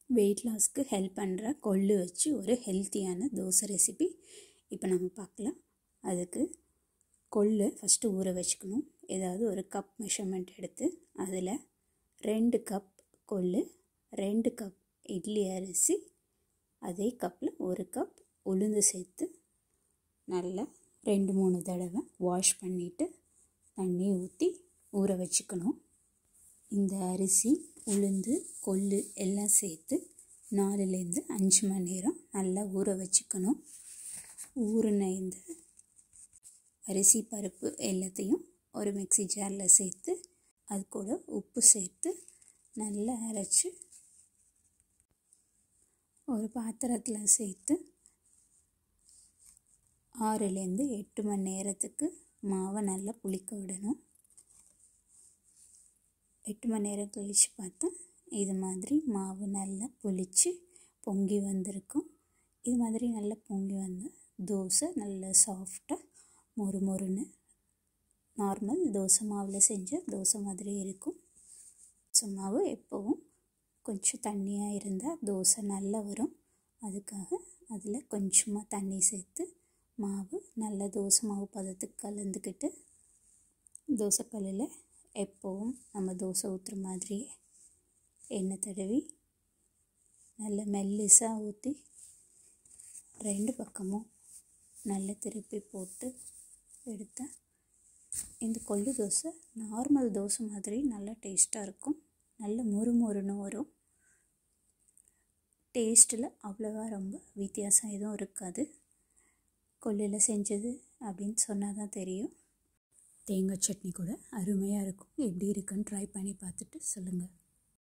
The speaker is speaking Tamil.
வெயிட் லாஸ்க்கு ஹெல்ப் பண்ணுற கொள்ளு வச்சு ஒரு ஹெல்த்தியான தோசை ரெசிபி இப்போ நம்ம பார்க்கலாம். அதுக்கு கொள்ளு ஃபஸ்ட்டு ஊற வச்சுக்கணும். ஏதாவது ஒரு கப் மெஷர்மெண்ட் எடுத்து அதில் 2 கப் கொள்ளு, 2 கப் இட்லி அரிசி, அதே கப்பில் 1 கப் உளுந்து சேர்த்து நல்லா 2-3 தடவை வாஷ் பண்ணிவிட்டு தண்ணி ஊற்றி ஊற வச்சுக்கணும். இந்த அரிசி, உளுந்து, கொள்ளு எல்லாம் சேர்த்து 4-5 மணி நேரம் நல்லா ஊற வச்சுக்கணும். ஊறின இந்த அரிசி பருப்பு எல்லாத்தையும் ஒரு மிக்ஸி ஜாரில் சேர்த்து அது கூட உப்பு சேர்த்து நல்லா அரைச்சி ஒரு பாத்திரத்தில் சேர்த்து 6-8 மணி நேரத்துக்கு மாவை நல்லா புளிக்க விடணும். 8 மணி நேரம் கழித்து பார்த்தா இது மாதிரி மாவு நல்லா புளித்து பொங்கி வந்திருக்கும். இது மாதிரி நல்லா பொங்கி வந்தால் தோசை நல்லா சாஃப்டாக மொறுமொறுன்னு நார்மல் தோசை மாவில் செஞ்ச தோசை மாதிரி இருக்கும். தோசை மாவு எப்போவும் கொஞ்சம் தண்ணியாக இருந்தால் தோசை நல்லா வரும். அதுக்காக அதில் கொஞ்சமாக தண்ணி சேர்த்து மாவு நல்லா தோசை மாவு பதத்துக்கு கலந்துக்கிட்டு தோசைக்கல்லில் எப்போவும் நம்ம தோசை ஊற்றுற மாதிரியே எண்ணெய் தடவி நல்ல மெல்லிசாக ஊற்றி 2 பக்கமும் நல்லா திருப்பி போட்டு எடுத்தால் இந்த கொள்ளு தோசை நார்மல் தோசை மாதிரி நல்லா டேஸ்ட்டாக இருக்கும். நல்ல மொறுமொறுன்னு வரும். டேஸ்ட்டில் அவ்வளோவா ரொம்ப வித்தியாசம் எதுவும் இருக்காது. கொள்ளில் செஞ்சது அப்படின்னு சொன்னால் தான் தெரியும். தேங்காய் சட்னி கூட அருமையாக இருக்கும். எப்படி இருக்குன்னு ட்ரை பண்ணி பார்த்துட்டு சொல்லுங்கள்.